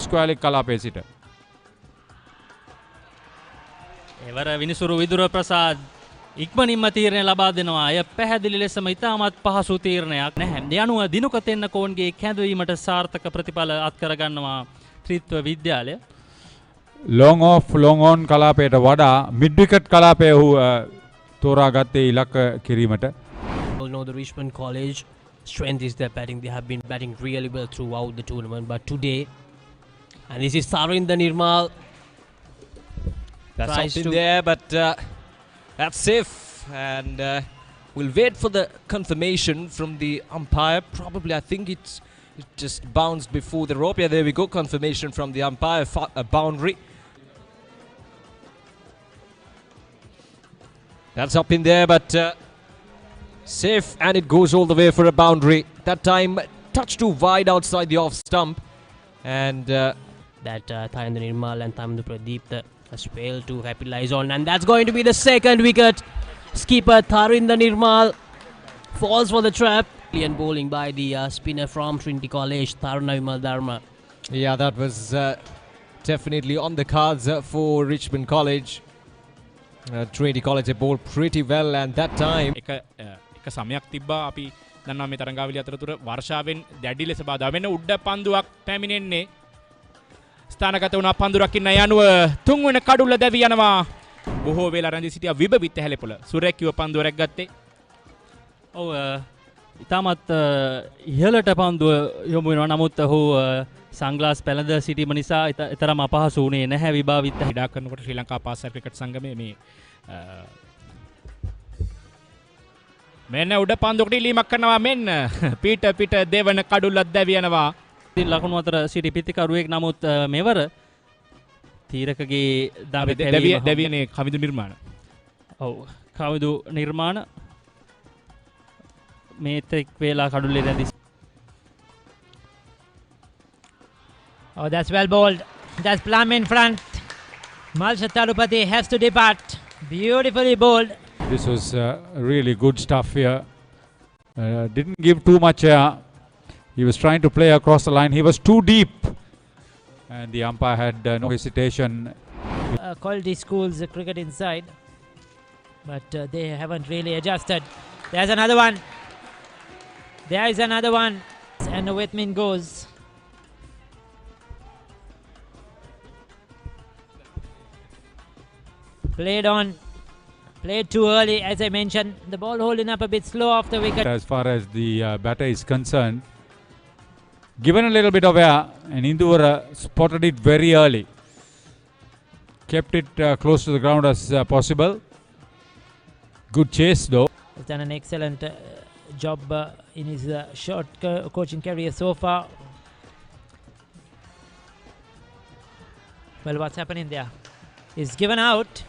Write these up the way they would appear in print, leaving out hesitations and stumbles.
Square leg කලාපයේ සිට. එවර විනිසුරු විදුර ප්‍රසාද් ඉක්මනින්ම තීරණය ලබා දෙනවා. අය පැහැදිලි ලෙසම ඉතාමත් පහසු තීරණයක් නැහැ. ඒ අනුව දිනුක තෙන්නකෝන්ගේ කැඳවීමට සාර්ථක ප්‍රතිඵල අත්කර ගන්නවා ත්‍රිත්ව විද්‍යාලය. long off long on කලාපයට වඩා mid wicket කලාපය තෝරාගත්තේ ඉලක්ක කිරීමට. All know the Richmond College strength is their batting. They have been batting really well throughout the tournament, but today, and this is Tharinda Nirmal. That's something there, but that's safe, and we'll wait for the confirmation from the umpire. Probably, I think it just bounced before the rope. Yeah, there we go. Confirmation from the umpire. A boundary. That's up in there, but safe, and it goes all the way for a boundary. That time, touch too wide outside the off stump, and that Tharinda Nirmal and Thamindu Pradeep has failed to capitalize on, and that's going to be the second wicket. Skipper Tharinda Nirmal falls for the trap. Brilliant bowling by the spinner from Trinity College, Tharuna Vimal Dharma. Yeah, that was definitely on the cards for Richmond College. Trinity College they bowled pretty well, and that time එක සමයක් තිබ්බා අපි දන්නවා මේ තරංගාවලිය අතරතුර වර්ෂාවෙන් දැඩි ලෙස බාධා වෙන උඩ පන්දුවක් පැමිණෙන්නේ ස්ථානගත වුණා පන්දුරක් ඉන්න යනුව තුන්වෙන කඩුල්ල දැවි යනවා බොහෝ වෙලා රැඳී සිටියා විබවිත හැලපොළ සුරැකිව පන්දුව රැග්ගත්තේ. ඔව් ඉතාමත් ඉහළට පන්දුව යොමු වෙනවා. නමුත් ඔහු සංග්ලාස් පැලඳ සිටීම නිසා තරම් අපහසු වුණේ නැහැ විභාවිත ක්‍රීඩා කරනකොට ශ්‍රී ලංකා පාසල් ක්‍රිකට් සංගමයේ මේ මෙන්න උඩ පන්දුවකට ඉලීමක් කරනවා මෙන්න පිට දෙවන කඩුල්ලක් දැවි යනවා. ලකුණු අතර සිටි පිතිකරුවෙක් නමුත් මෙවර තීරකගේ දැවියනේ කවිදු නිර්මාණ. ඔව් කවිදු නිර්මාණ මේ තෙක් වේලා කඩුල්ලේ රැඳි. Oh, that's well bowled. That's plumb in front. Malsha Tarupati has to depart. Beautifully bowled. This was really good stuff here. Didn't give too much air. He was trying to play across the line. He was too deep. And the umpire had no hesitation. Quality schools cricket inside. But they haven't really adjusted. There's another one. There is another one. And the Whitman goes. Played too early, as I mentioned. The ball holding up a bit slow off the wicket. As far as the batter is concerned, given a little bit of air, and Induvara spotted it very early. Kept it close to the ground as possible. Good chase though. He's done an excellent job in his short coaching career so far. Well, what's happening there? He's given out.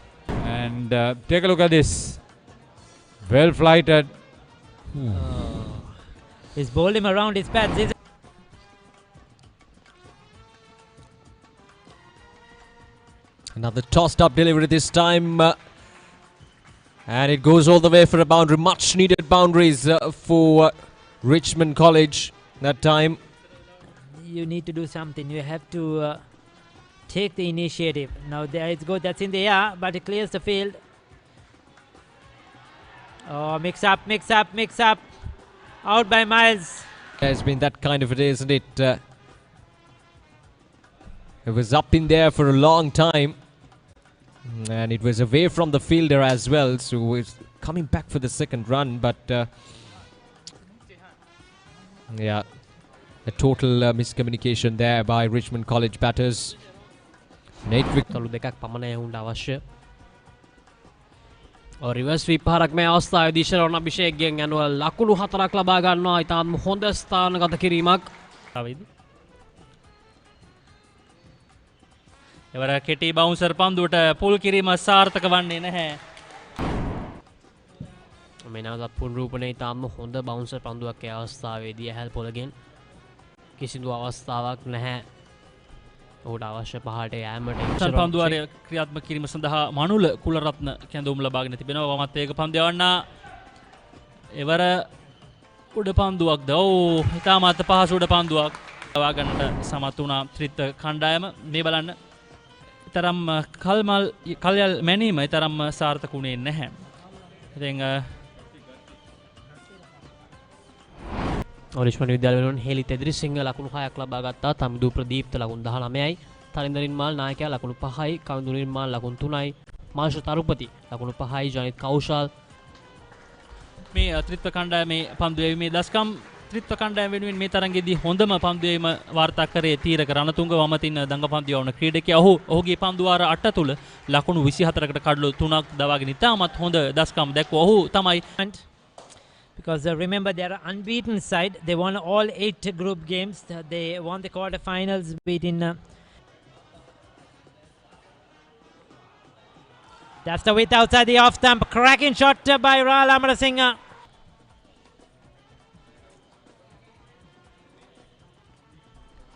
And take a look at this. Well flighted. He's bowled him around his pads. another tossed up delivery this time. And it goes all the way for a boundary. Much needed boundaries for Richmond College that time. You need to do something. You have to take the initiative. Now there it's good. That's in the air, but it clears the field. Oh, mix up. Out by Miles. It's been that kind of a day, isn't it? It was up in there for a long time. And it was away from the fielder as well. So it's coming back for the second run. But yeah, a total miscommunication there by Richmond College batters. Reverse sweep පහරක් මේ අවස්ථාවේදී ශරණ අභිෂේක්ගෙන් යනවා ලකුණු 4ක් ලබා ගන්නවා. ඉතාම හොඳ ස්ථානගත කිරීමක්. එවර කෙටි බවුන්සර් පන්දුවට පුල් කිරීම සාර්ථක වන්නේ නැහැ. මේ නැවතත් පුනරූපණය ඉතාම හොඳ බවුන්සර් පන්දුවක් ඒ අවස්ථාවේදී ඇහැල් පොළගෙන් කිසිදු අවස්ථාවක් නැහැ. ඔහුට අවශ්‍ය පහට යෑමට පන්දුවාරය ක්‍රියාත්මක කිරීම සඳහා මනුල කුලරත්න කැඳවුම් ලබාගෙන තිබෙනවා. වමත් ඒක පන්දු යවන්න එවර උඩ පන්දුවක්ද? ඔව් ඉතාමත් පහසු උඩ පන්දුවක්. ලවා ගන්නට සමත් වුණා ත්‍රිත්ව කණ්ඩායම. මේ බලන්න තරම් කල්යල් මැනීම තරම් සාර්ථක වුණේ නැහැ. ඉතින් Richmond විද්‍යාල වෙනුවෙන් හෙලි තෙදිරිසිංහ ලකුණු 6ක් ලබා ගත්තා. තමිදු ප්‍රදීප්ත ලකුණු 19යි. තරින්ද නිර්මාල් නායකයා ලකුණු 5යි. කවිඳු නිර්මාල් ලකුණු 3යි. මාංශ තරුපති ලකුණු 5යි. ජනිත් කෞශල් මේ ත්‍රිත්ව කණ්ඩායමේ පන්දු යැවීමේ දස්කම් ත්‍රිත්ව කණ්ඩායම වෙනුවෙන් මේ තරඟෙදී හොඳම පන්දු යැවීම වාර්තා කරේ තීරක රණතුංග වමතින් දඟපන්දු යවන ක්‍රීඩකයා. ඔහුගේ පන්දු වාර 8 තුල ලකුණු 24කට කඩලු 3ක් දවාගෙන ඉතාමත් හොඳ දස්කම් දැක්වුවා. ඔහු තමයි. Because remember, they are an unbeaten side. They won all 8 group games. They won the quarterfinals, beating. That's the width outside the off stump. Cracking shot by Rahul Amarasinghe.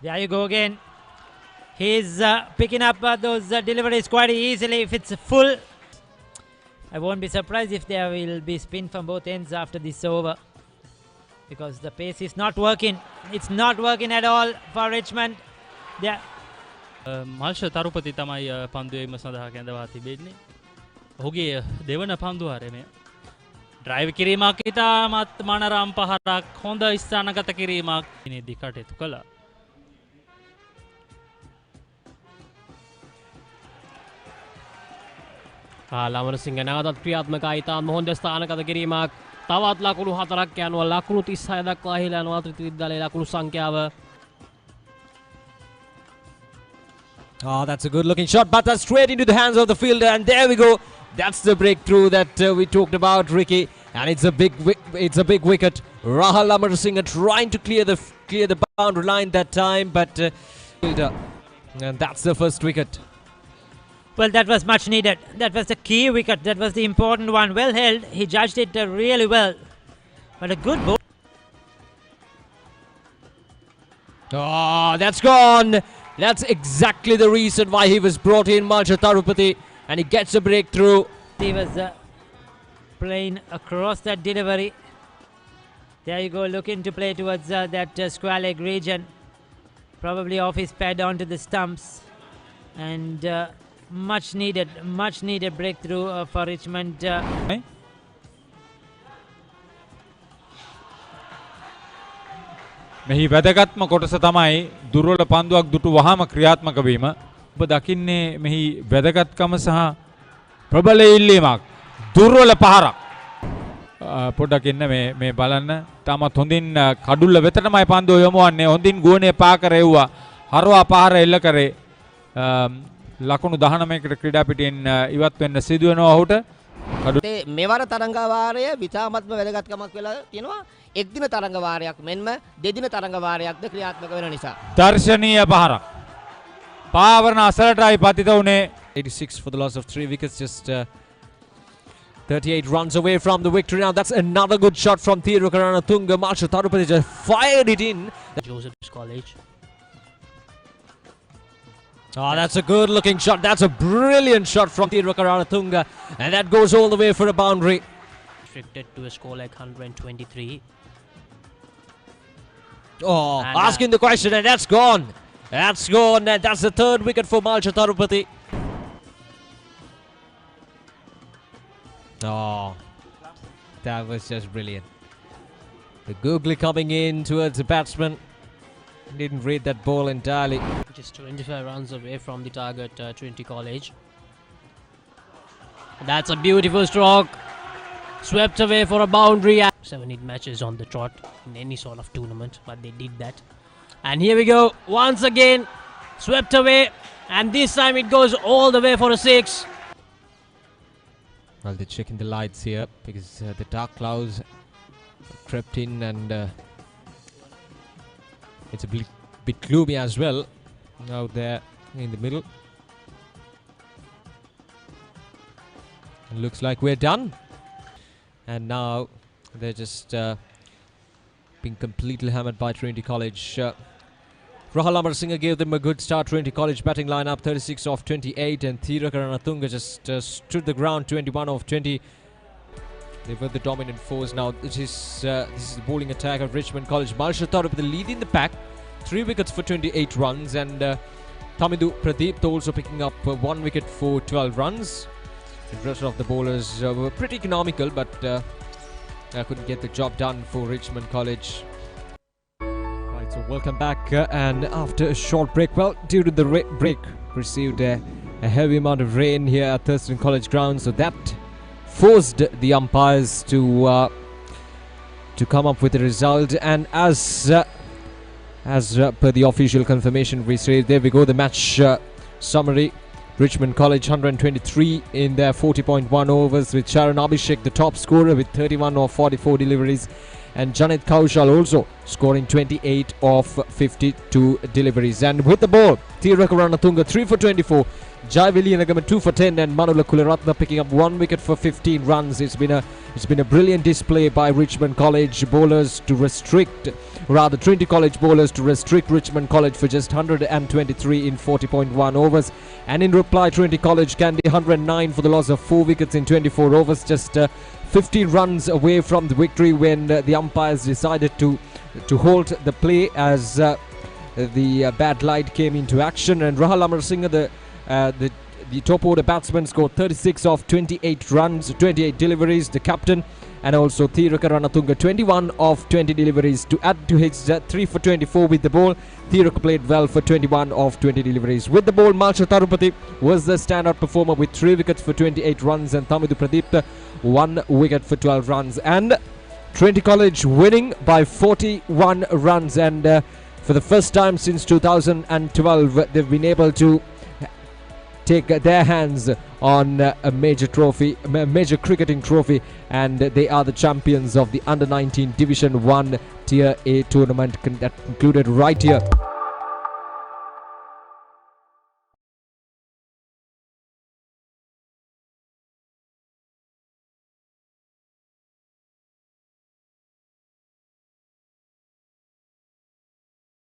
There you go again. He's picking up those deliveries quite easily if it's full. I won't be surprised if there will be spin from both ends after this over, because the pace is not working. It's not working at all for Richmond. මාංශ තරුපති තමයි පන්දු යැවීම සඳහා කැඳවා තිබෙන්නේ. ඔහුගේ දෙවන පන්දු හරය drive කිරීමක් ඉතාමත් මනරම් පහරක් හොඳ ස්ථානගත කිරීමක් ඉනේදී කටයුතු කළා. ලාමරසිංහ නැවතත් ක්‍රියාත්මකයි. ඉතාම හොඳ ස්ථානගත කිරීමක්. තවත් ලකුණු 4ක් යනවා. ලකුණු 36 දක්වා හිලා යනවා ත්‍රිත්ව විද්‍යාලයේ ලකුණු සංඛ්‍යාව. Oh, that's a good looking shot, but that's straight into the hands of the fielder, and there we go. That's the breakthrough that we talked about, Ricky, and it's a big wicket. Rahul Amarasinghe trying to clear the boundary line that time, but and that's the first wicket. Well, that was much needed. That was the key wicket. That was the important one. Well held. He judged it really well. But a good ball. Oh, that's gone. That's exactly the reason why he was brought in, Malcha Tarupati, and he gets a breakthrough. He was playing across that delivery. There you go, looking to play towards that square leg region. Probably off his pad onto the stumps. And much needed breakthrough for Richmond. මෙහි වැදගත්ම කොටස තමයි දුර්වල පන්දුවක් දුටු වහාම ක්‍රියාත්මක වීම. ඔබ දකින්නේ මෙහි වැදගත්කම සහ ප්‍රබල ඉල්ලීමක්. දුර්වල පහරක්. පොඩ්ඩක් ඉන්න මේ බලන්න. තාමත් හොඳින් කඩුල්ල වෙතටමයි පන්දුව යොමුවන්නේ. හොඳින් ගුවනේ පා කරෙව්වා. හරවා පහර එල්ල කරේ. ලකුණු 19කට ක්‍රීඩා පිටින් ඉවත් වෙන්න සිදු වෙනවා ඔහුට. මෙවර තරඟ වාරය විතාමත්ම වැදගත්කමක් වෙලා තියෙනවා. එක් දින තරඟ වාරයක් මෙන්ම දෙදින තරඟ වාරයක්ද ක්‍රියාත්මක වෙන නිසා. දර්ශනීය පහරක්. පාවරණ අසලටයි පතිත උනේ. 86 for the loss of 3 wickets, just 38 runs away from the victory. Now that's another good shot from Thinduka Ranatunga. Malcha Tarupati just fired it in. Joseph's College. Oh, that's a good looking shot. That's a brilliant shot from Thinduka Ranatunga, and that goes all the way for a boundary. Restricted to a score like 123. Oh, And, asking the question, and that's gone. That's gone, and that's the third wicket for Malcha Tarupati. Oh, that was just brilliant. The googly coming in towards the batsman. Didn't read that ball entirely. Just 25 runs away from the target, Trinity College. That's a beautiful stroke. Swept away for a boundary. 7-8 matches on the trot in any sort of tournament, but they did that. And here we go. Once again, swept away. And this time it goes all the way for a 6. Well, they're checking the lights here because the dark clouds crept in, and it's a bit gloomy as well out there in the middle. It looks like we're done. And now they're just being completely hammered by Trinity College. Rahul Amarasinghe gave them a good start. Trinity College batting lineup 36 off 28, and Thinduka Ranatunga just stood the ground 21 off 20. They were the dominant force. Now this is the bowling attack of Richmond College. Malcha Tarupati leading the pack 3 wickets for 28 runs, and Tamidu Pradeep also picking up 1 wicket for 12 runs. The rest of the bowlers were pretty economical, but couldn't get the job done for Richmond College. Right, so welcome back, and after a short break, well, due to the break, received a heavy amount of rain here at Thurstan College ground, so that forced the umpires to come up with a result. And as per the official confirmation received, there we go, the match summary. Richmond College 123 in their 40.1 overs, with Sharon Abhishek the top scorer with 31 of 44 deliveries, and Janit Kaushal also scoring 28 of 52 deliveries. And with the ball, Thiraka Ranatunga 3 for 24, Jai Villiyanagama 2 for 10, and Manula Kularatna picking up 1 wicket for 15 runs. It's been a brilliant display by Richmond College bowlers to restrict, rather Trinity College bowlers to restrict Richmond College for just 123 in 40.1 overs. And in reply, Trinity College Kandy 109 for the loss of 4 wickets in 24 overs, just 15 runs away from the victory when the umpires decided to halt the play as the bad light came into action. And Rahul Amarasinghe, the top order batsman, scored 36 of 28 runs, 28 deliveries, the captain, and also Thiraka Ranatunga 21 of 20 deliveries to add to his 3 for 24 with the ball. Thiraka played well for 21 of 20 deliveries. With the ball, Malsha Tarupati was the standout performer with 3 wickets for 28 runs, and Tamidu Pradeep 1 wicket for 12 runs. And Trinity College winning by 41 runs, and for the first time since 2012 they've been able to take their hands on a major trophy, a major cricketing trophy, and they are the champions of the Under-19 Division 1 Tier A tournament that concluded right here